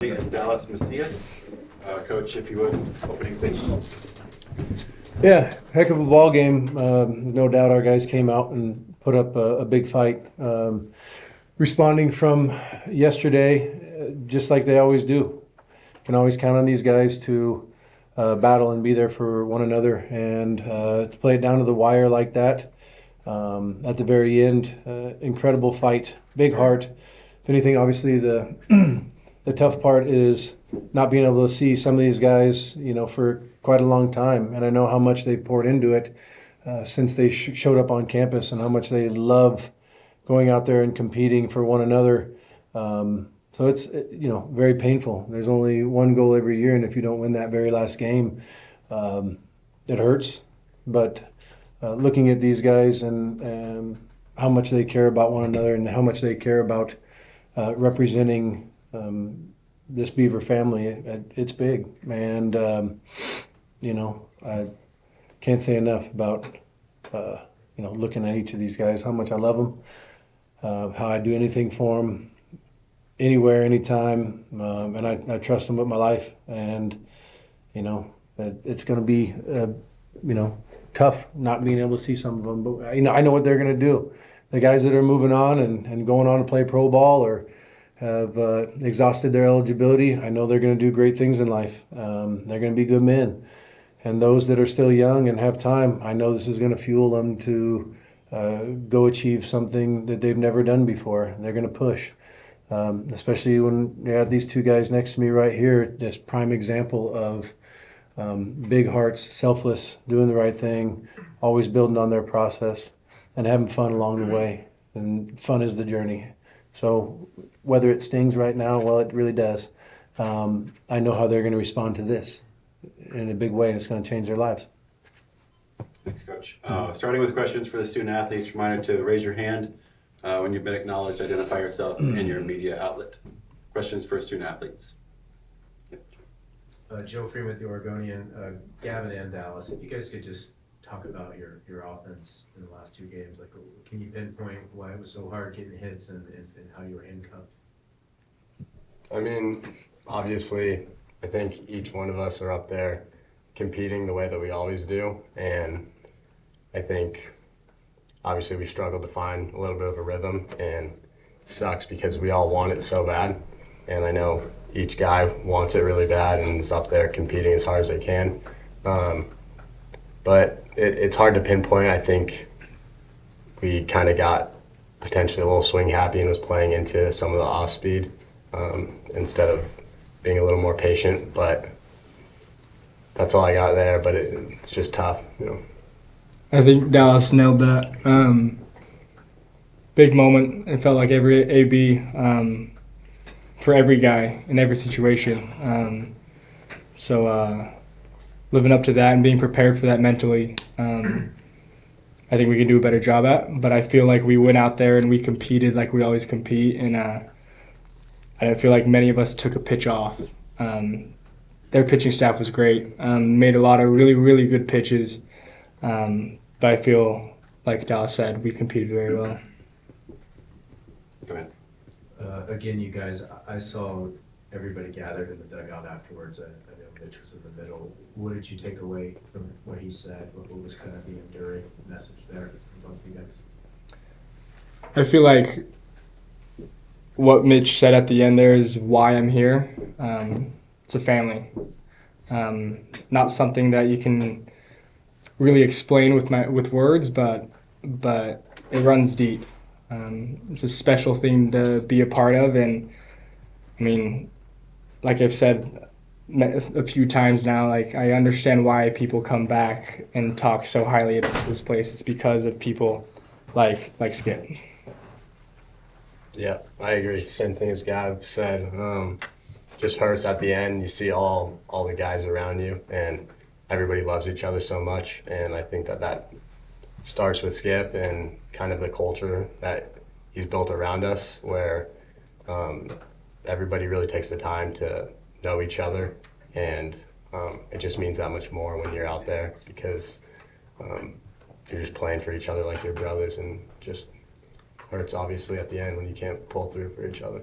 And Dallas Macias. Coach, if you would, opening things. Yeah, heck of a ball game. No doubt our guys came out and put up a big fight. Responding from yesterday, just like they always do. Can always count on these guys to battle and be there for one another, and to play it down to the wire like that. At the very end, incredible fight, big heart. If anything, obviously the the tough part is not being able to see some of these guys, for quite a long time. And I know how much they poured into it since they showed up on campus, and how much they love going out there and competing for one another. So it's very painful. There's only one goal every year, and if you don't win that very last game, it hurts. But looking at these guys and how much they care about one another and how much they care about representing this Beaver family, it's big. And I can't say enough about looking at each of these guys, how much I love them, how I do anything for them, anywhere, anytime, and I trust them with my life. And it's going to be tough not being able to see some of them, but I know what they're going to do. The guys that are moving on and going on to play pro ball or have exhausted their eligibility, I know they're going to do great things in life. They're going to be good men. And those that are still young and have time, I know this is going to fuel them to go achieve something that they've never done before. They're going to push, especially when you have these two guys next to me right here, this prime example of big hearts, selfless, doing the right thing, always building on their process and having fun along the way. And fun is the journey. So whether it stings right now, well, it really does. I know how they're going to respond to this in a big way, and it's going to change their lives. Thanks, Coach. Starting with questions for the student athletes, reminder to raise your hand when you've been acknowledged, identify yourself and your media outlet. Questions for student athletes. Joe Freeman with the Oregonian, Gavin and Dallas, if you guys could just talk about your offense in the last two games. Like, can you pinpoint why it was so hard getting hits and how you were handcuffed? I mean, obviously, I think each one of us are up there competing the way that we always do. And I think, obviously, we struggled to find a little bit of a rhythm. And it sucks because we all want it so bad. And I know each guy wants it really bad and is up there competing as hard as they can. But it's hard to pinpoint. I think we kind of got potentially a little swing happy and was playing into some of the off speed instead of being a little more patient. But that's all I got there. But it's just tough, I think Dallas nailed that. Big moment. It felt like every AB for every guy in every situation. So living up to that and being prepared for that mentally, I think we can do a better job at. But I feel like we went out there and we competed like we always compete, and I feel like many of us took a pitch off. Their pitching staff was great, made a lot of really, really good pitches, but I feel like Dallas said, we competed very well. Go ahead. Again, you guys, I saw everybody gathered in the dugout afterwards. I know Mitch was in the middle. What did you take away from what he said? What was kind of the enduring message there from both of you guys? I feel like what Mitch said at the end there is why I'm here. It's a family. Not something that you can really explain with words, but it runs deep. It's a special thing to be a part of, and I mean, like I've said a few times now, like I understand why people come back and talk so highly about this place. It's because of people like Skip. Yeah, I agree. Same thing as Gav said. Just hurts at the end. You see all the guys around you, and everybody loves each other so much. And I think that starts with Skip and kind of the culture that he's built around us, where everybody really takes the time to know each other, and it just means that much more when you're out there because you're just playing for each other like your brothers, and just hurts obviously at the end when you can't pull through for each other.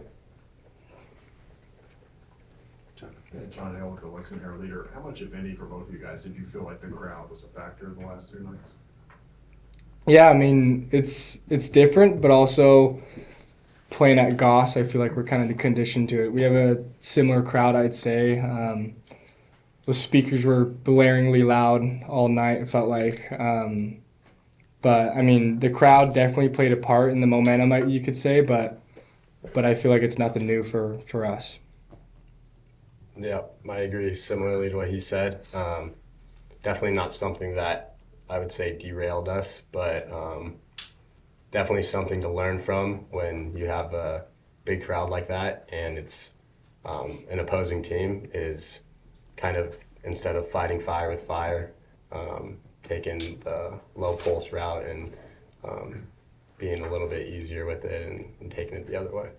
John Hale, the Lexington Herald Leader. How much, if any, for both of you guys, did you feel like the crowd was a factor in the last 2 nights? Yeah, I mean it's different, but also playing at Goss, I feel like we're kind of conditioned to it. We have a similar crowd, I'd say. The speakers were blaringly loud all night. It felt like, but I mean the crowd definitely played a part in the momentum, you could say, but I feel like it's nothing new for us. Yeah, I agree similarly to what he said. Definitely not something that I would say derailed us, but definitely something to learn from when you have a big crowd like that and it's an opposing team is kind of, instead of fighting fire with fire, taking the low pulse route and being a little bit easier with it and taking it the other way.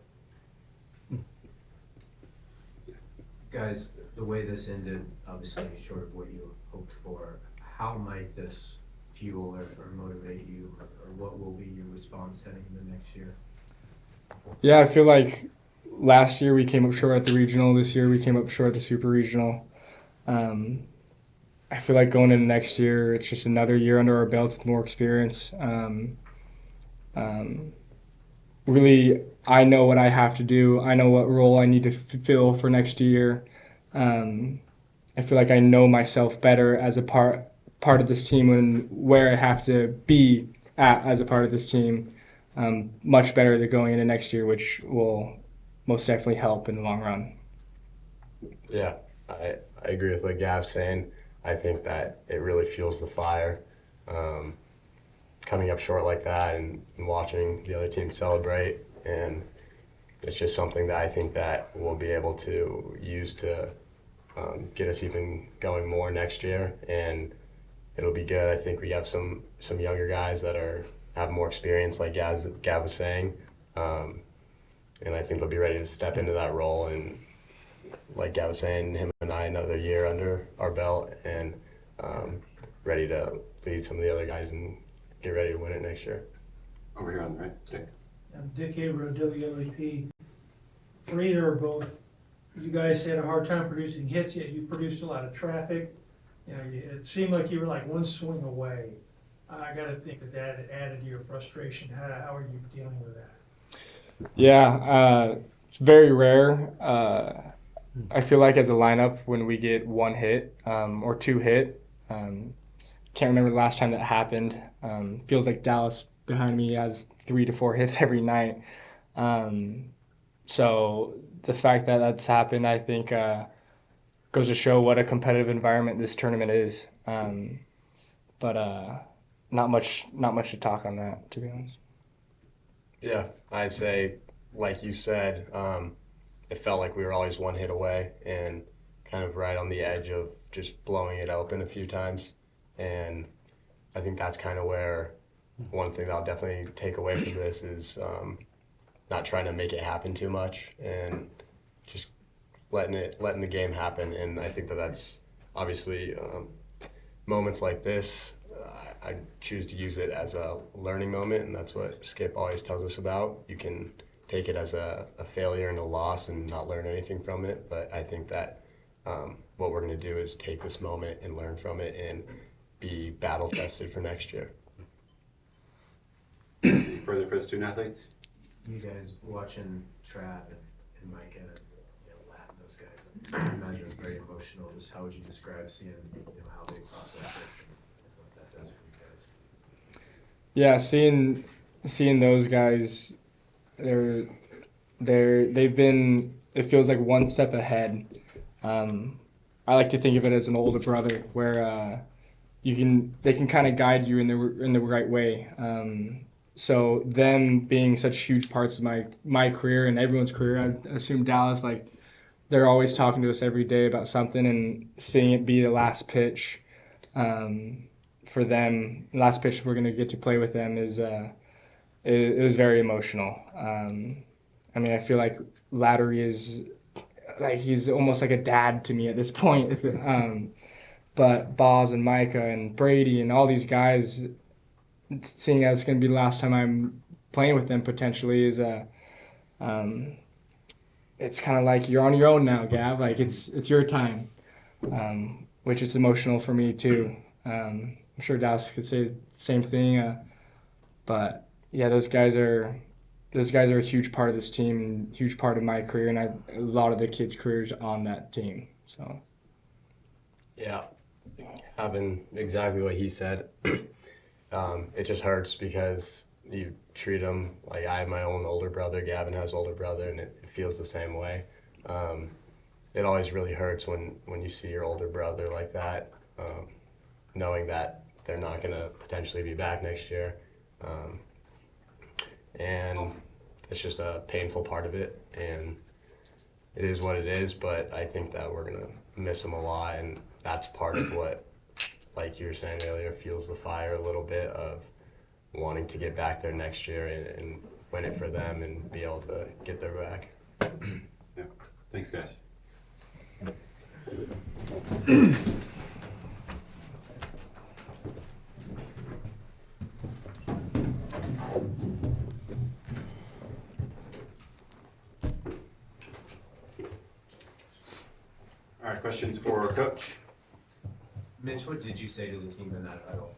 Guys, the way this ended, obviously short of what you hoped for, how might this fuel or motivate you, or what will be your response heading into next year? Yeah, I feel like last year we came up short at the regional. This year we came up short at the super regional. I feel like going into next year, it's just another year under our belts with more experience. Really, I know what I have to do. I know what role I need to fill for next year. I feel like I know myself better as a part of this team and where I have to be at as a part of this team. Much better than going into next year, which will most definitely help in the long run. Yeah, I agree with what Gav's saying. I think that it really fuels the fire. Coming up short like that and watching the other team celebrate, and it's just something that I think that we'll be able to use to get us even going more next year, and it'll be good. I think we have some younger guys that have more experience, like Gav was saying, and I think they'll be ready to step into that role. And like Gav was saying, him and I another year under our belt and ready to lead some of the other guys and get ready to win it next year. Over here on the right, Dick. I'm Dick Haber of WLEP. For either or both, you guys had a hard time producing hits, yet you produced a lot of traffic. You know, it seemed like you were like one swing away. I got to think that added to your frustration. How are you dealing with that? Yeah, it's very rare. I feel like as a lineup, when we get one hit or two hit, can't remember the last time that happened. Feels like Dallas behind me has 3 to 4 hits every night. So the fact that that's happened, I think, goes to show what a competitive environment this tournament is. But not much to talk on that, to be honest. Yeah, I'd say, like you said, it felt like we were always one hit away and kind of right on the edge of just blowing it open a few times. And I think that's kind of where one thing that I'll definitely take away from this is not trying to make it happen too much and just letting the game happen. And I think that's obviously moments like this, I choose to use it as a learning moment, and that's what Skip always tells us about. You can take it as a failure and a loss and not learn anything from it, but I think that what we're going to do is take this moment and learn from it and be battle tested for next year. Any further for the student athletes? You guys watching Trav and Micah and Lat and those guys, I imagine it's very emotional. Just how would you describe seeing how they process this and what that does for you guys? Yeah, seeing those guys, they've been, it feels like one step ahead. I like to think of it as an older brother where they can kind of guide you in the right way. So them being such huge parts of my career and everyone's career, I assume Dallas, like, they're always talking to us every day about something, and seeing it be the last pitch for them, last pitch we're gonna get to play with them it was very emotional. I mean, I feel like Lattery is like, he's almost like a dad to me at this point. But Boz and Micah and Brady and all these guys, seeing as it's going to be the last time I'm playing with them potentially, is it's kind of like you're on your own now, Gav. Like it's your time, which is emotional for me too. I'm sure Dallas could say the same thing. But yeah, those guys are a huge part of this team and huge part of my career, and a lot of the kids' careers on that team. So Yeah, having exactly what he said, it just hurts because you treat them like I have my own older brother. Gavin has older brother, and it feels the same way. It always really hurts when you see your older brother like that, knowing that they're not going to potentially be back next year. And it's just a painful part of it, and it is what it is, but I think that we're going to miss him a lot, and that's part of what, like you were saying earlier, fuels the fire a little bit of wanting to get back there next year and win it for them and be able to get their back. Yeah. Thanks, guys. All right, questions for Coach? Mitch, what did you say to the team in that huddle?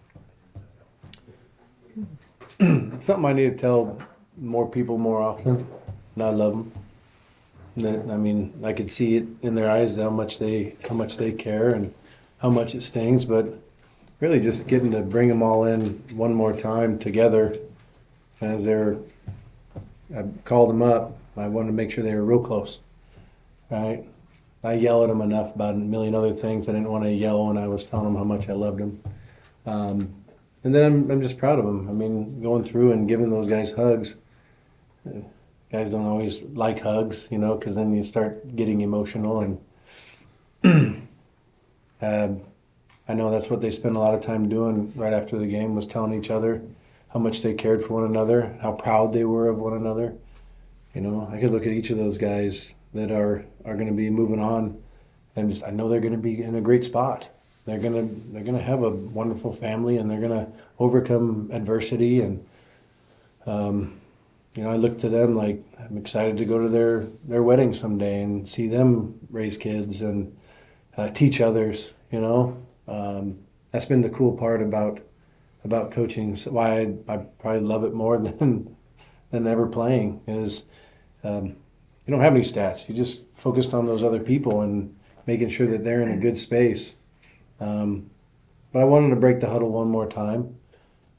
Something I need to tell more people more often, and I love them. I mean, I could see it in their eyes how much they care and how much it stings. But really, just getting to bring them all in one more time together, as I called them up. I wanted to make sure they were real close, right? I yell at them enough about a million other things. I didn't want to yell when I was telling them how much I loved them. And then I'm just proud of them. I mean, going through and giving those guys hugs. Guys don't always like hugs, because then you start getting emotional. And I know that's what they spend a lot of time doing right after the game, was telling each other how much they cared for one another, how proud they were of one another. I could look at each of those guys that are going to be moving on, and just I know they're going to be in a great spot. They're gonna have a wonderful family, and they're gonna overcome adversity. And I look to them like I'm excited to go to their wedding someday and see them raise kids and teach others. That's been the cool part about coaching. So why I probably love it more than ever playing is you don't have any stats. You just focused on those other people and making sure that they're in a good space. But I wanted to break the huddle one more time.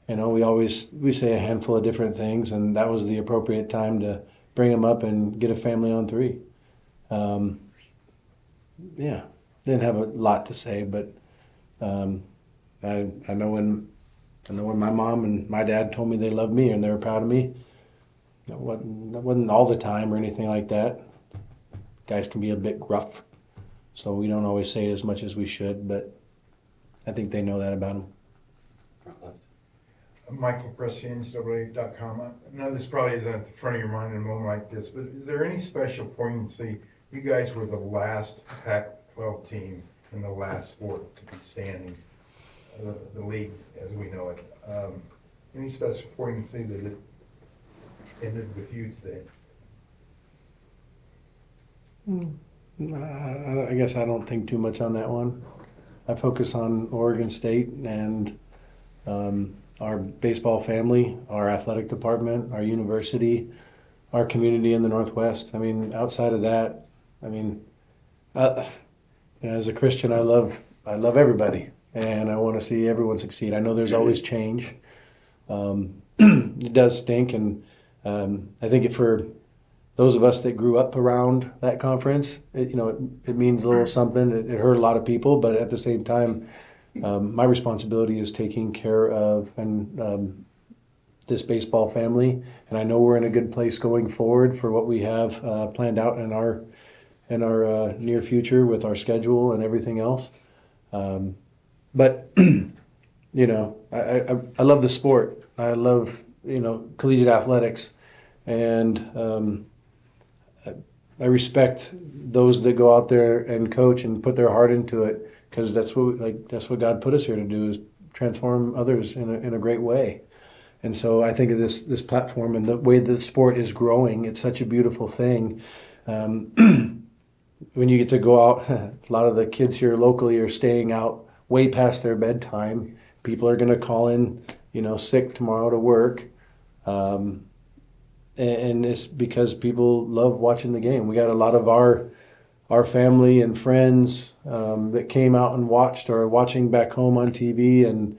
We say a handful of different things, and that was the appropriate time to bring them up and get a family on three. Yeah, didn't have a lot to say, but I know when my mom and my dad told me they loved me and they were proud of me. That wasn't all the time or anything like that. Guys can be a bit gruff, so we don't always say it as much as we should, but I think they know that about them. Michael Press, NCAA.com. I know this probably isn't at the front of your mind in a moment like this, but is there any special poignancy? You guys were the last Pac-12 team and the last sport to be standing, the league as we know it. Any special poignancy that it ended with you today? I guess I don't think too much on that one. I focus on Oregon State and our baseball family, our athletic department, our university, our community in the Northwest. I mean, outside of that, as a Christian, I love everybody, and I want to see everyone succeed. I know there's always change. It does stink, and I think for those of us that grew up around that conference, it means a little something. It hurt a lot of people, but at the same time, my responsibility is taking care of this baseball family, and I know we're in a good place going forward for what we have planned out in our near future with our schedule and everything else. But I love the sport. I love collegiate athletics, and I respect those that go out there and coach and put their heart into it, because that's what God put us here to do, is transform others in a great way. And so I think of this platform and the way the sport is growing. It's such a beautiful thing. When you get to go out, a lot of the kids here locally are staying out way past their bedtime. People are going to call in, sick tomorrow to work. And it's because people love watching the game. We got a lot of our family and friends that came out and watched or are watching back home on TV, and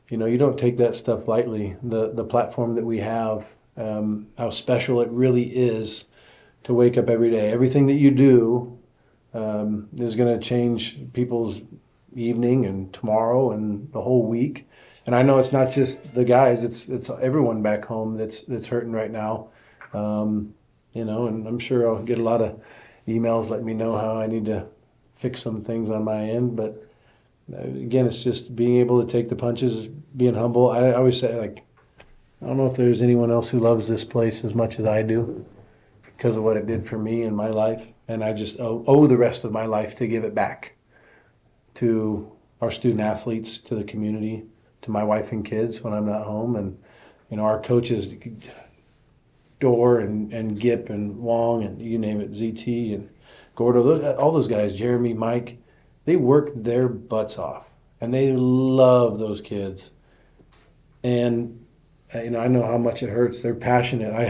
you don't take that stuff lightly. The platform that we have, how special it really is to wake up every day. Everything that you do is going to change people's evening and tomorrow and the whole week. And I know it's not just the guys; it's everyone back home that's hurting right now. And I'm sure I'll get a lot of emails letting me know how I need to fix some things on my end. But again, it's just being able to take the punches, being humble. I always say, I don't know if there's anyone else who loves this place as much as I do because of what it did for me in my life. And I just owe the rest of my life to give it back to our student athletes, to the community, to my wife and kids when I'm not home. And, our coaches, Dorr and Gip and Wong and you name it, ZT and Gordo, all those guys, Jeremy, Mike, they work their butts off and they love those kids. And, I know how much it hurts. They're passionate. I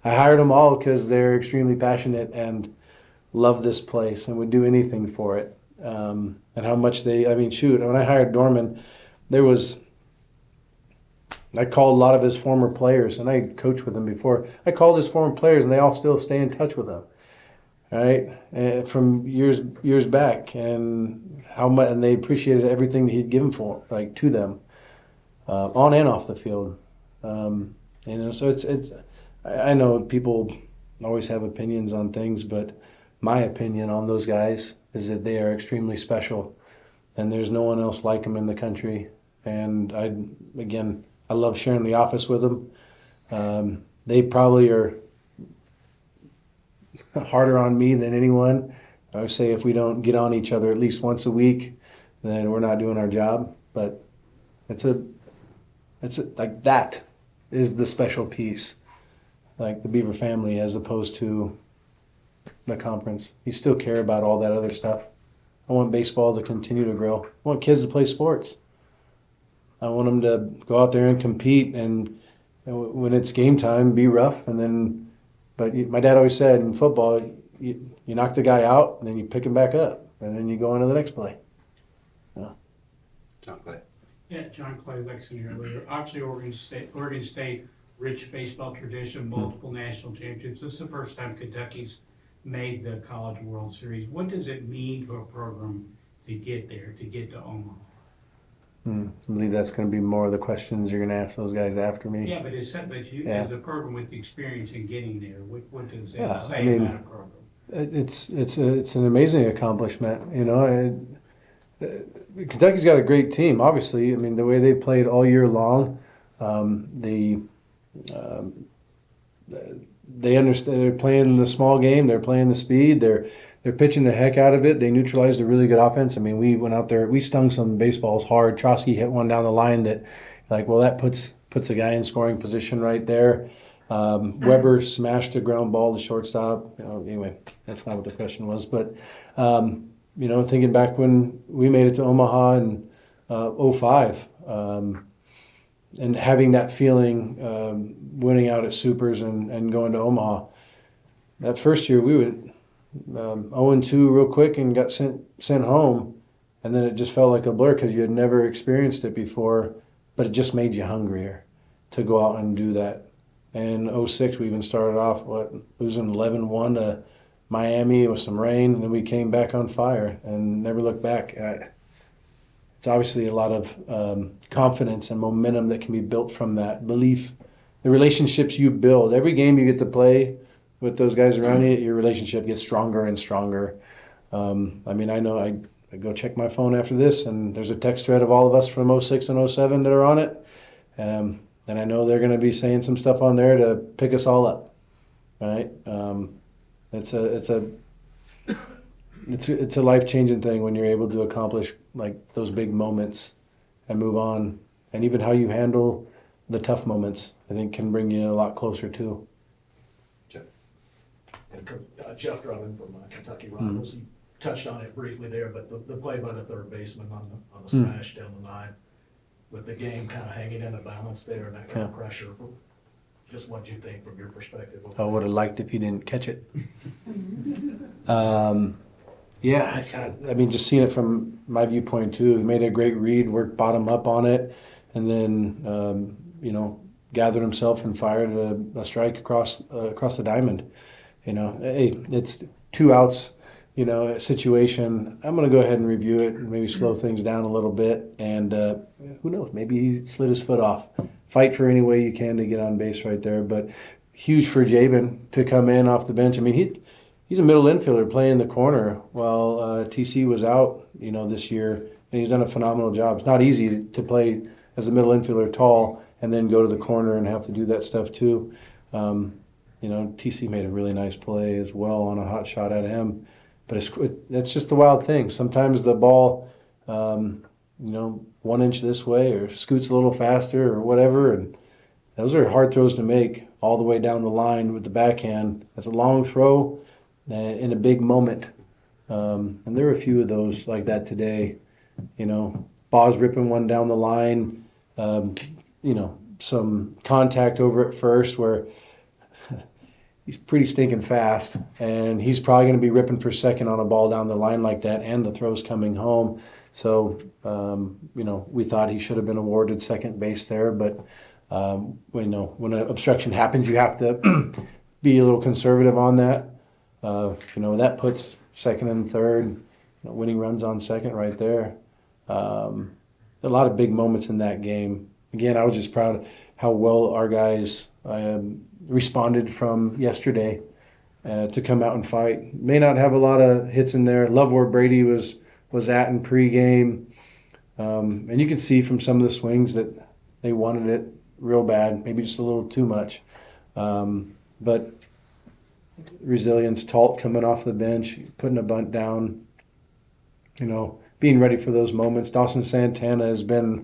hired them all because they're extremely passionate and love this place and would do anything for it. And how much when I hired Dorman, I called a lot of his former players, and I coached with them before. I called his former players, and they all still stay in touch with him, right? From years back, and how much, and they appreciated everything that he'd given to them, on and off the field. So it's. I know people always have opinions on things, but my opinion on those guys is that they are extremely special, and there's no one else like them in the country. And I love sharing the office with them. They probably are harder on me than anyone. I would say if we don't get on each other at least once a week, then we're not doing our job. But like that is the special piece, like the Beaver family, as opposed to the conference. You still care about all that other stuff. I want baseball to continue to grow. I want kids to play sports. I want them to go out there and compete, and when it's game time, be rough. But my dad always said in football, you knock the guy out, and then you pick him back up, and then you go on to the next play. John Clay. Yeah, John Clay, Lexington here later. Obviously, Oregon State, rich baseball tradition, multiple national championships. This is the first time Kentucky's made the College World Series. What does it mean to a program to get there, to get to Omaha? I believe that's going to be more of the questions you're going to ask those guys after me. Yeah, but you, Yeah. as a program with the experience in getting there, what does Yeah, that say about a program? It's an amazing accomplishment. Kentucky's got a great team. Obviously, the way they played all year long, they understand. They're playing the small game. They're playing the speed. They're pitching the heck out of it. They neutralized a really good offense. We went out there. We stung some baseballs hard. Trotsky hit one down the line that, that puts a guy in scoring position right there. Weber smashed a ground ball to shortstop. Anyway, that's not what the question was. But thinking back when we made it to Omaha in 2005, and having that feeling, winning out at Supers and going to Omaha. That first year we would 0-2 real quick and got sent home, and then it just felt like a blur because you had never experienced it before, but it just made you hungrier to go out and do that. And 2006 we even started off losing 11-1 to Miami with some rain, and then we came back on fire and never looked back. It's obviously a lot of confidence and momentum that can be built from that belief. The relationships you build, every game you get to play with those guys around you, your relationship gets stronger and stronger. I know I go check my phone after this, and there's a text thread of all of us from 2006 and 2007 that are on it. And I know they're going to be saying some stuff on there to pick us all up, right? It's a life-changing thing when you're able to accomplish those big moments and move on. And even how you handle the tough moments, I think, can bring you a lot closer too. And Jeff Drummond from Kentucky Rivals, he touched on it briefly there, but the play by the third baseman on the smash down the line, with the game kind of hanging in a balance there and that kind of pressure, just what do you think from your perspective? I would have liked if you didn't catch it. Yeah, I mean, just seeing it from my viewpoint too, he made a great read, worked bottom up on it, and then, gathered himself and fired a strike across the diamond. Hey, it's 2 outs, a situation. I'm going to go ahead and review it and maybe slow things down a little bit. And who knows, maybe he slid his foot off. Fight for any way you can to get on base right there. But huge for Jabin to come in off the bench. I mean, he's a middle infielder playing the corner while TC was out, this year. And he's done a phenomenal job. It's not easy to play as a middle infielder tall and then go to the corner and have to do that stuff too. TC made a really nice play as well on a hot shot at him. But that's just the wild thing. Sometimes the ball, 1 inch this way or scoots a little faster or whatever. And those are hard throws to make all the way down the line with the backhand. That's a long throw in a big moment. And there were a few of those like that today. Boz ripping one down the line. Some contact over at first where he's pretty stinking fast, and he's probably going to be ripping for second on a ball down the line like that, and the throw's coming home. So, we thought he should have been awarded second base there, but when an obstruction happens, you have to be a little conservative on that. That puts second and third, winning runs on second right there. A lot of big moments in that game. Again, I was just proud of how well our guys responded from yesterday to come out and fight. May not have a lot of hits in there. Love where Brady was at in pregame. And you can see from some of the swings that they wanted it real bad, maybe just a little too much. But resilience, Talt coming off the bench, putting a bunt down, being ready for those moments. Dawson Santana has been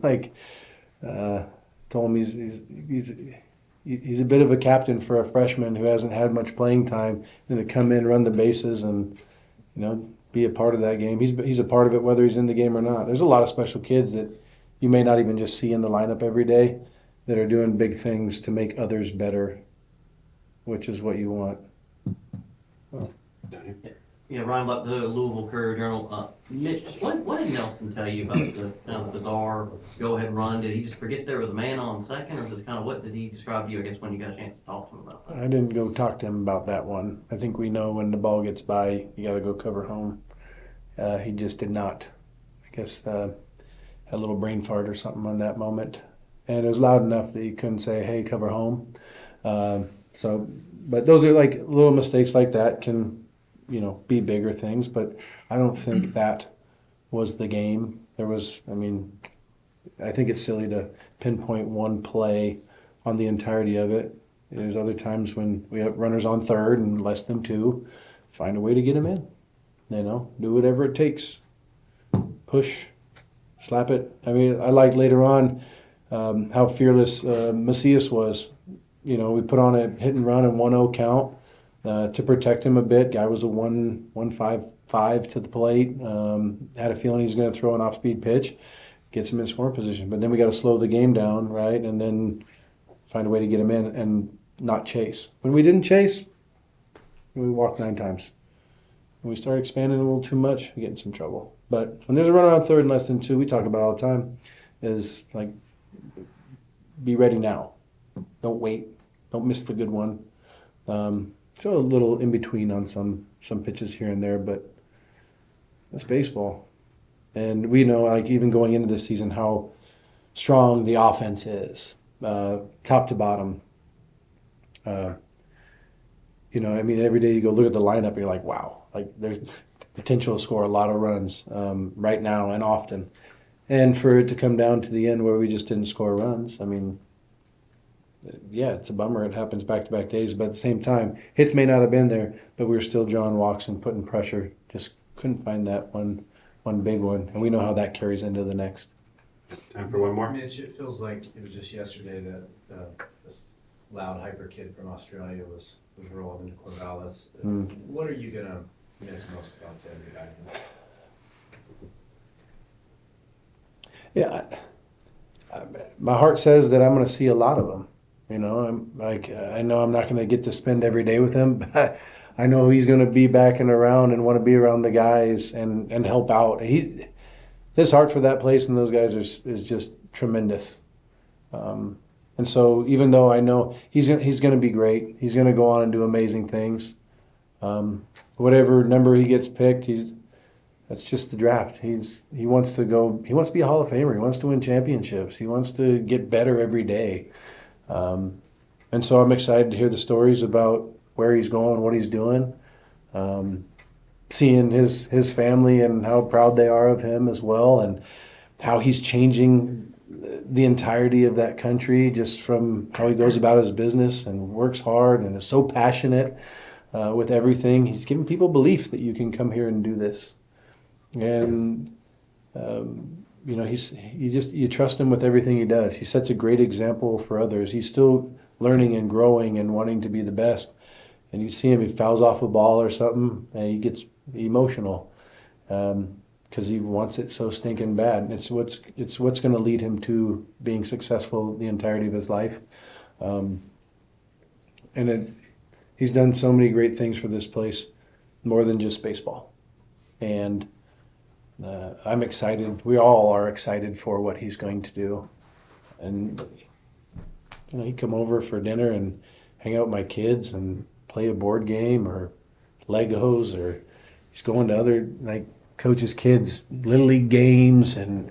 told him he's a bit of a captain for a freshman who hasn't had much playing time, and to come in, run the bases, and be a part of that game. He's a part of it whether he's in the game or not. There's a lot of special kids that you may not even just see in the lineup every day that are doing big things to make others better, which is what you want. Yeah, Ryan Buck, the Louisville Courier-Journal. Mitch, what did Nelson tell you about the kind of bizarre go-ahead run? Did he just forget there was a man on second, or just kind of what did he describe to you, I guess, when you got a chance to talk to him about that? I didn't go talk to him about that one. I think we know when the ball gets by, you got to go cover home. He just did not. I guess had a little brain fart or something on that moment. And it was loud enough that he couldn't say, hey, cover home. But those are like little mistakes like that can, be bigger things. But I don't think that was the game. I think it's silly to pinpoint one play on the entirety of it. There's other times when we have runners on third and less than 2, find a way to get them in. Do whatever it takes. Push, slap it. I liked later on how fearless Macias was. We put on a hit and run and 1-0 count to protect him a bit. Guy was a 1-5 to the plate. Had a feeling he was going to throw an off-speed pitch, gets him in scoring position. But then we got to slow the game down, right, and then find a way to get him in and not chase. When we didn't chase, we walked 9 times. When we start expanding a little too much, we get in some trouble. But when there's a runner on third and less than 2, we talk about all the time, is like, be ready now. Don't wait. Don't miss the good one. So a little in between on some pitches here and there, but that's baseball. And we know, even going into this season, how strong the offense is, top to bottom. Every day you go look at the lineup, and you're like, wow, there's potential to score a lot of runs right now and often. And for it to come down to the end where we just didn't score runs, yeah, it's a bummer. It happens back-to-back days, but at the same time, hits may not have been there, but we were still drawing walks and putting pressure. Just couldn't find that one big one, and we know how that carries into the next. Time for one more. Mitch, it feels like it was just yesterday that this loud hyper kid from Australia was was rolling into Corvallis. Mm. What are you gonna miss most about Sam back? Yeah, my heart says that I'm going to see a lot of him. You know, I know I'm not going to get to spend every day with him, but I know he's going to be back and around and want to be around the guys and help out. His heart for that place and those guys is just tremendous. And so even though I know he's going to be great, he's going to go on and do amazing things. Whatever number he gets picked, that's just the draft. He wants to be a Hall of Famer. He wants to win championships. He wants to get better every day. And so I'm excited to hear the stories about where he's going, what he's doing, seeing his family and how proud they are of him as well, and how he's changing the entirety of that country just from how he goes about his business and works hard and is so passionate with everything. He's giving people belief that you can come here and do this. And you know, you trust him with everything he does. He sets a great example for others. He's still learning and growing and wanting to be the best. And you see him, he fouls off a ball or something, and he gets emotional because he wants it so stinking bad. And it's what's going to lead him to being successful the entirety of his life. He's done so many great things for this place, more than just baseball. And I'm excited. We all are excited for what he's going to do. And you know, he'd come over for dinner and hang out with my kids and play a board game or Legos, or he's going to other coaches' kids' little league games and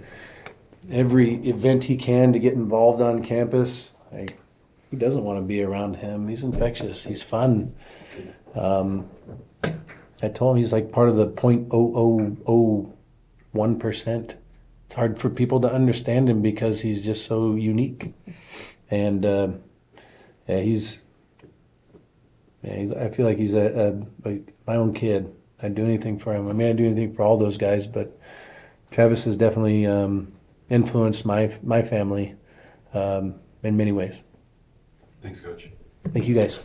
every event he can to get involved on campus. Who doesn't want to be around him? He's infectious. He's fun. I told him he's like part of the 0.0001%. It's hard for people to understand him because he's just so unique. And I feel like he's like my own kid. I'd do anything for him. I mean, I'd do anything for all those guys, but Travis has definitely influenced my family in many ways. Thanks, Coach. Thank you guys.